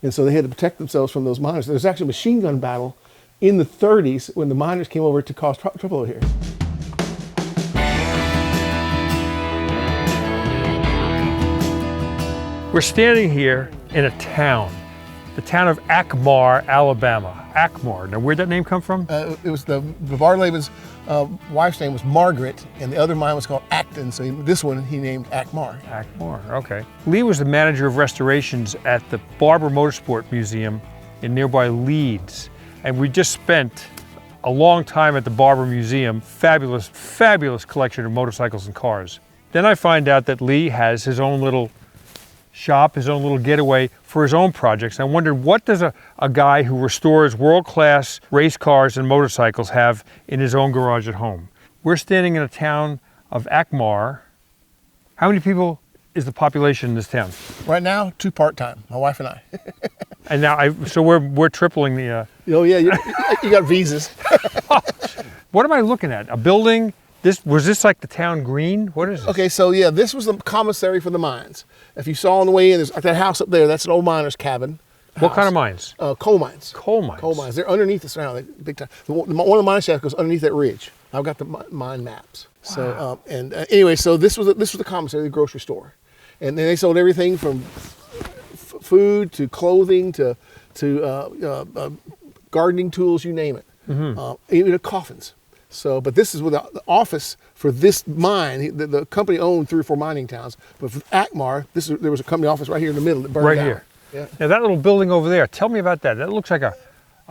And so they had to protect themselves from those miners. There's actually a machine gun battle in the 30s when the miners came over to cause trouble over here. We're standing here in a town, the town of Akmar, Alabama. Akmar. Now, where'd that name come from? It was the Barlaban's wife's name was Margaret, and the other mine was called Acton. So this one he named Akmar. Akmar, okay. Lee was the manager of restorations at the Barber Motorsport Museum in nearby Leeds. And we just spent a long time at the Barber Museum. Fabulous, fabulous collection of motorcycles and cars. Then I find out that Lee has his own little shop, his own little getaway for his own projects. I wondered, what does a guy who restores world-class race cars and motorcycles have in his own garage at home? We're standing in a town of Akmar. How many people is the population in this town? Right now, 2 part-time, my wife and I. And now, so we're tripling the... Oh yeah, you got visas. What am I looking at? A building? Was this like the town green? What is this? Okay, so yeah, this was the commissary for the mines. If you saw on the way in, there's like that house up there, that's an old miner's cabin. What kind of mines? Coal mines. Coal mines. Coal mines. They're underneath us now, big time. One of the mine shafts goes underneath that ridge. I've got the mine maps. Wow. So anyway, so this was the commissary, the grocery store, and then they sold everything from food to clothing to gardening tools, you name it, even coffins. So, but this is where the office for this mine. The company owned 3 or 4 mining towns, but for Acmar, there was a company office right here in the middle that burned down. Right here. Yeah. Now that little building over there, tell me about that. That looks like a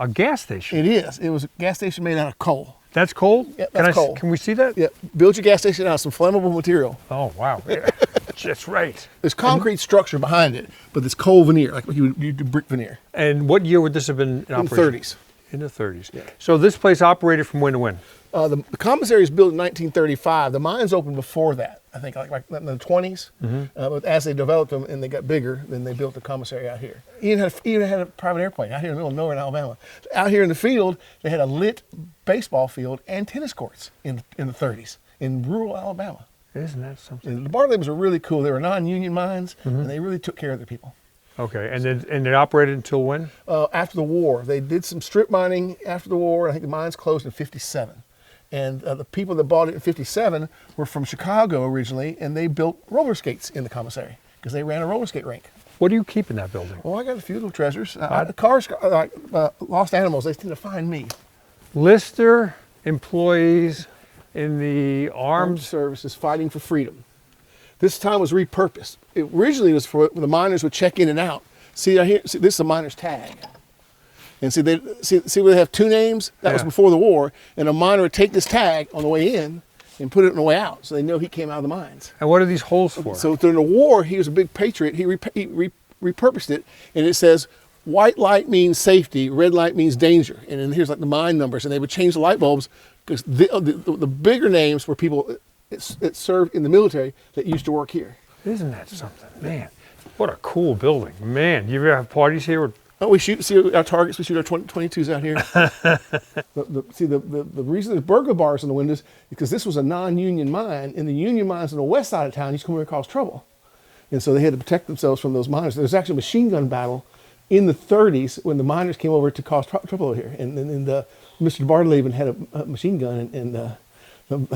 gas station. It is. It was a gas station made out of coal. That's coal? Yeah, that's coal. Can we see that? Yeah. Build your gas station out of some flammable material. Oh, wow. That's right. There's concrete structure behind it, but it's coal veneer, like you do brick veneer. And what year would this have been in operation? In the 30s. In the 30s. Yeah. So this place operated from when to when? The commissary was built in 1935. The mines opened before that, I think, like in the 20s. But as they developed them and they got bigger, then they built the commissary out here. Even had a private airplane out here in the middle of nowhere in Alabama. Out here in the field, they had a lit baseball field and tennis courts in the 30s in rural Alabama. Isn't that something? And the Barlaban's were really cool. They were non-union mines, and they really took care of their people. Okay, and they operated until when? After the war. They did some strip mining after the war. I think the mines closed in 57. And the people that bought it in 57 were from Chicago originally, and they built roller skates in the commissary because they ran a roller skate rink. What do you keep in that building? Well, I got a few little treasures. Cars, like lost animals, they tend to find me. Lister employees in the armed services fighting for freedom. This time was repurposed. It originally was for when the miners would check in and out. See, this is a miner's tag. And see where they have 2 names? That was before the war. And a miner would take this tag on the way in and put it on the way out, so they know he came out of the mines. And what are these holes for? So during the war, he was a big patriot. He repurposed it, and it says, white light means safety, red light means danger. And then here's like the mine numbers, and they would change the light bulbs because the bigger names were people that served in the military that used to work here. Isn't that something? Man, what a cool building. Man, you ever have parties here? We see our targets. We shoot our 22s out here. The reason there's burglar bars in the windows is because this was a non-union mine, and the union mines on the west side of town used to come here and cause trouble. And so they had to protect themselves from those miners. There's actually a machine gun battle in the 30s when the miners came over to cause trouble over here. And Mr. Barlaban had a machine gun, and I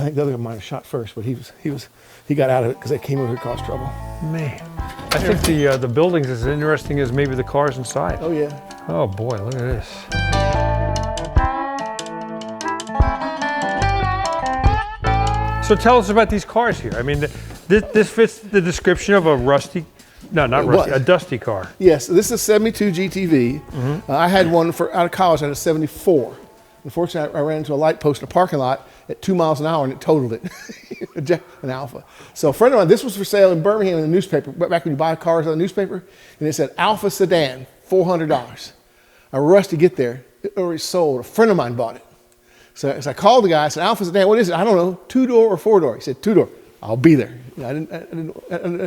think the other miner shot first, but he got out of it because they came over here to cause trouble. Man, I think the building's as interesting as maybe the cars inside. Oh yeah. Oh boy, look at this. So tell us about these cars here. I mean, this fits the description of a rusty, no, not rusty, a dusty car. Yes, this is a 72 GTV. I had one out of college. I had a 74. Unfortunately, I ran into a light post in a parking lot at 2 miles an hour and it totaled it, an Alpha. So a friend of mine, this was for sale in Birmingham in the newspaper, back when you buy cars on the newspaper, and it said Alpha sedan, $400. I rushed to get there, it already sold. A friend of mine bought it. So I called the guy, I said, Alpha sedan, what is it? I don't know, 2-door or 4-door? He said, 2-door. I'll be there. I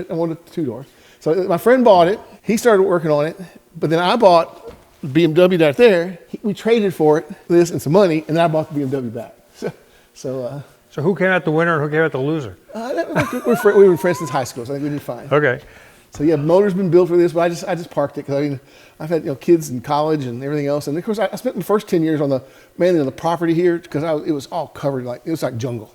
wanted a 2-door. So my friend bought it, he started working on it, but then I bought the BMW right there. We traded for it, this and some money, and then I bought the BMW back. So who came out the winner and who came out the loser? We were friends since high school, so I think we did fine. Okay. So yeah, motor's been built for this, but I just parked it because I mean, I've had kids in college and everything else, and of course I spent the first 10 years mainly on the property here because it was all covered it was like jungle.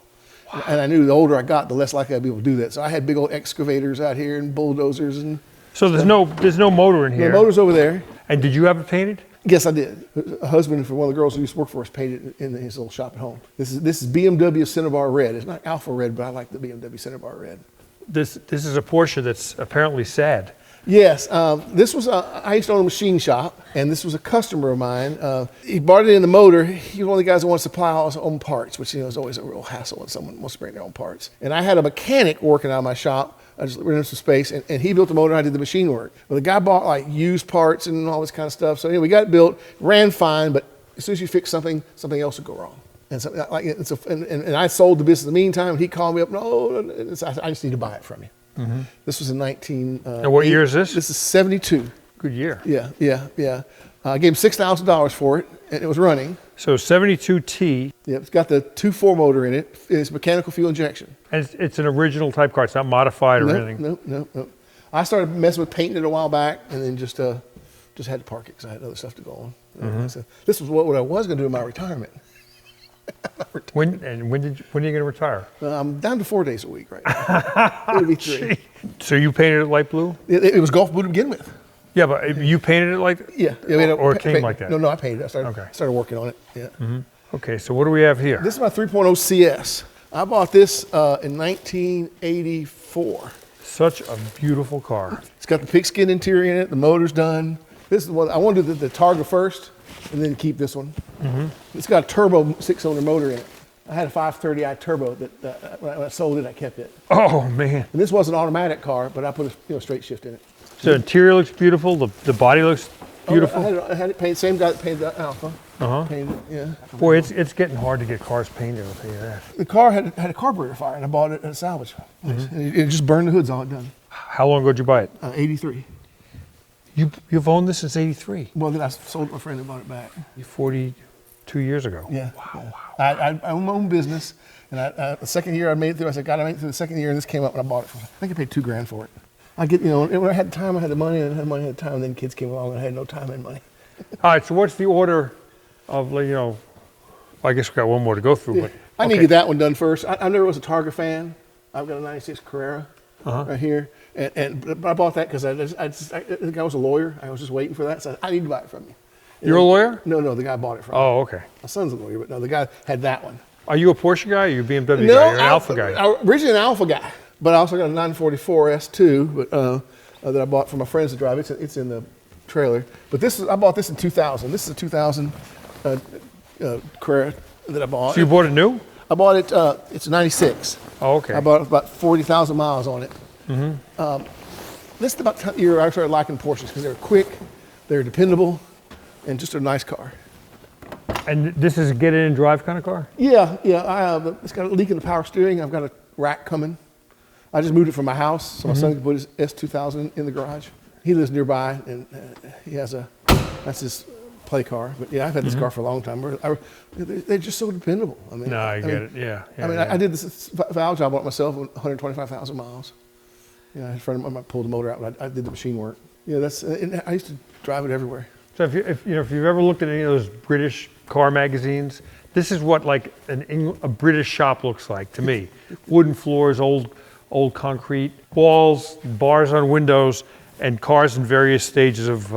Wow. And I knew the older I got, the less likely I'd be able to do that. So I had big old excavators out here and bulldozers and. So there's no motor in here. The motor's over there. And did you have it painted? Yes, I did. A husband for one of the girls who used to work for us painted it in his little shop at home. This is BMW Cinnabar Red. It's not Alpha Red, but I like the BMW Cinnabar Red. This is a Porsche that's apparently sad. Yes, this was I used to own a machine shop, and this was a customer of mine. He bought it in the motor. He was one of the guys that wants to supply all his own parts, which is always a real hassle when someone wants to bring their own parts. And I had a mechanic working out of my shop. I just rented some space, and he built the motor, and I did the machine work. Well, the guy bought like used parts and all this kind of stuff. So anyway, we got it built, ran fine, but as soon as you fix something else would go wrong. And so, and I sold the business in the meantime, and he called me up, I just need to buy it from you. Mm-hmm. This was in 19... and what year is this? This is 72. Good year. Yeah. I gave him $6,000 for it, and it was running. So 72T. Yeah, it's got the 2.4 motor in it. It's mechanical fuel injection. And it's an original type car. It's not modified or anything. No. I started messing with painting it a while back, and then just had to park it because I had other stuff to go on. Mm-hmm. So this was what I was going to do in my retirement. When are you going to retire? I'm down to 4 days a week right now. It'll be 3. So you painted it light blue? It was golf blue to begin with. Yeah, but you painted it like that? Yeah. Or it came like that? No, I painted it. I started working on it. Yeah. Mm-hmm. Okay, so what do we have here? This is my 3.0 CS. I bought this in 1984. Such a beautiful car. It's got the pigskin interior in it. The motor's done. This is what I wanted to do the Targa first, and then keep this one. Mm-hmm. It's got a turbo 6-cylinder motor in it. I had a 530i turbo that when I sold it, I kept it. Oh man! And this was an automatic car, but I put a straight shift in it. So the interior looks beautiful. The body looks beautiful. I had it painted. Same guy that painted the Alpha. Painted it, yeah. Boy, it's getting hard to get cars painted. I'll tell you that. The car had a carburetor fire, and I bought it at a salvage. Mm-hmm. And it just burned the hoods all it done. How long ago did you buy it? 83. You've owned this since '83. Well, then I sold it to my friend and bought it back. 42 years ago. Yeah. Wow. I own my own business, and the second year I made it through, I said, God, I made it through the second year, and this came up, and I bought it for, I think I paid $2,000 for it. I get, when I had time, I had the money, and I had money at the time, and then kids came along, and I had no time and money. All right, so what's the order of, I guess we've got one more to go through, yeah. but. I need to get that one done first. I never was a Targa fan. I've got a 96 Carrera right here, but I bought that because I think I was a lawyer. I was just waiting for that, so I need to buy it from you. You're a lawyer? No, the guy bought it from me. Oh, okay. My son's a lawyer, but no, the guy had that one. Are you a Porsche guy or are you a BMW guy? You're an Alpha guy. Originally an Alpha guy, but I also got a 944 S2 that I bought from my friends to drive. It's in the trailer. But I bought this in 2000. This is a 2000 Carrera that I bought. So you bought it new? I bought it, it's a 96. Oh, okay. I bought about 40,000 miles on it. Mm-hmm. This is about the year I started liking Porsches because they're quick, they're dependable, and just a nice car. And this is a get in and drive kind of car? Yeah. It's got a leak in the power steering. I've got a rack coming. I just moved it from my house so my son can put his S2000 in the garage. He lives nearby, and he has that's his play car. But yeah, I've had this car for a long time. They're just so dependable. I get it. Yeah. I did this valve job on it myself with 125,000 miles. Yeah, I had a friend of mine pulled the motor out, but I did the machine work. Yeah, I used to drive it everywhere. So if you've ever looked at any of those British car magazines, this is what like a British shop looks like to me. Wooden floors, old concrete walls, bars on windows, and cars in various stages of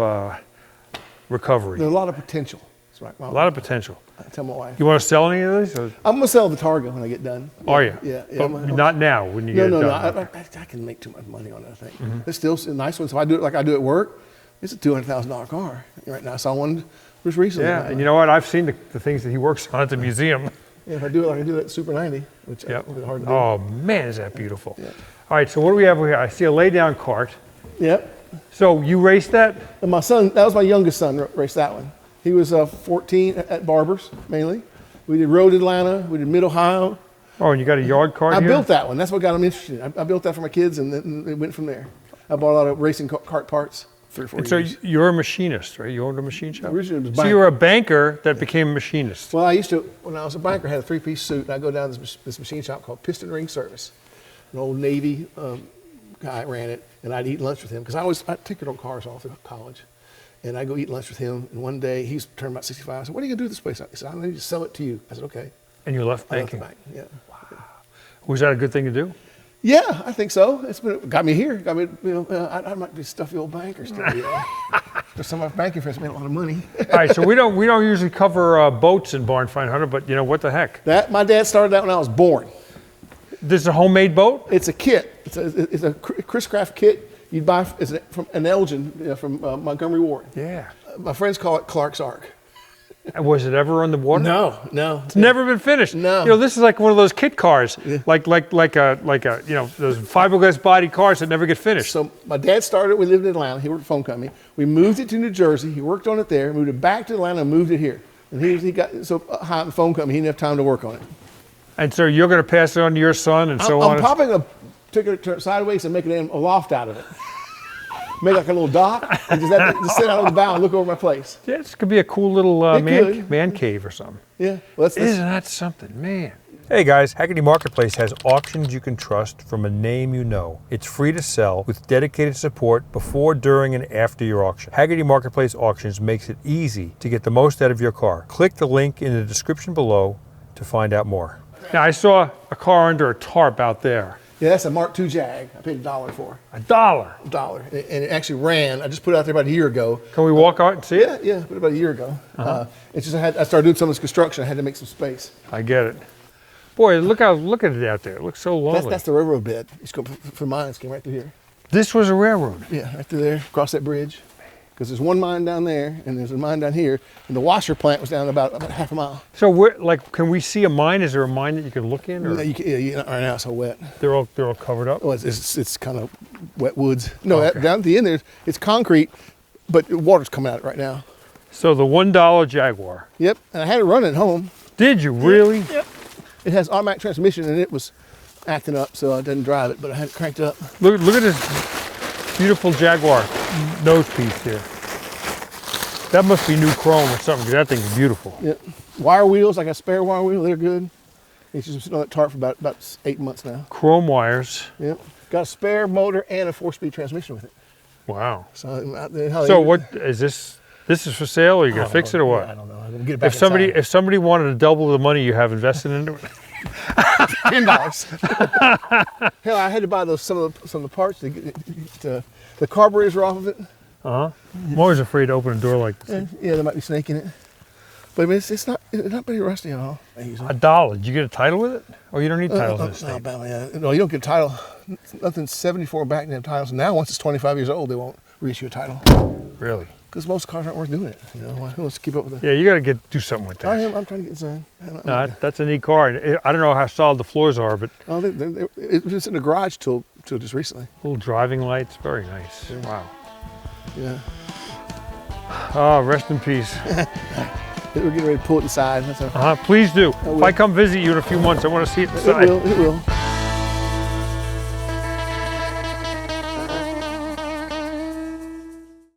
recovery. There's a lot of potential. That's right. A lot of potential. I tell my wife. You want to sell any of these? Or? I'm gonna sell the Targa when I get done. Are you? Yeah. But not now when you get done. No. I can make too much money on it. I think it's still a nice one. So if I do it like I do at work, it's a $200,000 car right now. So I wanted just recently. Yeah, and you know what? I've seen the things that he works on at the museum. Yeah, if I do it like I do that Super 90, which is hard to do. Oh man, is that beautiful! Yeah. All right, so what do we have here? I see a lay-down cart. Yep. So you raced that? And my son, that was my youngest son, raced that one. He was 14 at Barbers mainly. We did Road Atlanta. We did Mid Ohio. Oh, and you got a yard cart I here? built that one. That's what got him interested. I built that for my kids, and then it went from there. I bought a lot of racing cart parts. 3 or 4 years. So you're a machinist, right? You owned a machine shop? Originally it was so you were a banker that became a machinist. Well, when I was a banker, I had a 3-piece suit, and I go down to this machine shop called Piston Ring Service. An old Navy guy ran it. and I'd eat lunch with him because I tinkered on cars all through college. And I go eat lunch with him, and one day he's turned about 65. I said, "What are you gonna do with this place?" He said, "I'm gonna just sell it to you." I said, "Okay." And you left I left banking. the bank. Yeah. Wow. Was that a good thing to do? Yeah, I think so. Got me here. Got me. I might be a stuffy old banker still. There's some of my banking friends made a lot of money. All right, so we don't usually cover boats in Barn Find Hunter, but what the heck? My dad started that when I was born. This is a homemade boat? It's a kit. It's a Chris Craft kit. You'd buy from an Elgin from Montgomery Ward. Yeah. My friends call it Clark's Ark. And was it ever on the water? No. It's never been finished. No. This is like one of those kit cars, like a those fiberglass body cars that never get finished. So my dad started. We lived in Atlanta. He worked at a phone company. We moved it to New Jersey. He worked on it there. Moved it back to Atlanta and moved it here. And he got so high in the phone company. He didn't have time to work on it. And so you're going to pass it on to your son, and so on. I'm probably going to take it sideways and make a loft out of it. Make like a little dock and just sit out on the bow and look over my place. Yeah, this could be a cool little man cave or something. Yeah. Well, isn't that something, man? Hey guys, Hagerty Marketplace has auctions you can trust from a name you know. It's free to sell with dedicated support before, during, and after your auction. Hagerty Marketplace Auctions makes it easy to get the most out of your car. Click the link in the description below to find out more. Now I saw a car under a tarp out there. Yeah, that's a Mark II Jag. I paid $1 for it. $1? $1. And it actually ran. I just put it out there about a year ago. Can we walk out and see it? Yeah, put it about a year ago. It's just I started doing some of this construction. I had to make some space. I get it. Boy, look at it out there. It looks so lovely. That's the railroad bed. It's going for mines came right through here. This was a railroad? Yeah, right through there, across that bridge. Because there's one mine down there, and there's a mine down here, and the washer plant was down about half a mile. So, can we see a mine? Is there a mine that you can look in? Or? No, right now it's so wet. They're all covered up. Oh, it's kind of wet woods. No, down at the end there, it's concrete, but water's coming out right now. So the $1 Jaguar. Yep, and I had it running at home. Did you really? Yep. It has automatic transmission, and it was acting up, so I didn't drive it, but I had it cranked up. Look at this beautiful Jaguar nose piece here. That must be new chrome or something, because that thing is beautiful. Yep. Wire wheels, I got spare wire wheels, they're good. It's just sitting on that tarp for about 8 months now. Chrome wires. Yep. Got a spare motor and a 4-speed transmission with it. Wow. So what is this? This is for sale, or you gonna fix it, or what? I don't know. I'm gonna get it back if somebody wanted to double the money you have invested into it, $10. Hell, I had to buy some of the parts to get the carburetors are off of it. I'm always afraid to open a door like this. Yeah, there might be snake in it. But I mean, it's not very rusty at all. $1. Did you get a title with it? Or you don't need titles in this state? No, you don't get a title. Nothing's 74 back to have titles. Now, once it's 25 years old, they won't reissue a title. Really? Because most cars aren't worth doing it. Who wants to keep up with it? Yeah, you got to do something with that. I'm trying to get done. No, that's a neat car. I don't know how solid the floors are, but it was in the garage till just recently. Little driving lights, very nice. Yeah. Wow. Yeah. Oh, rest in peace. We're getting ready to pull it inside. Please do. If I come visit you in a few months, I want to see it inside. It will.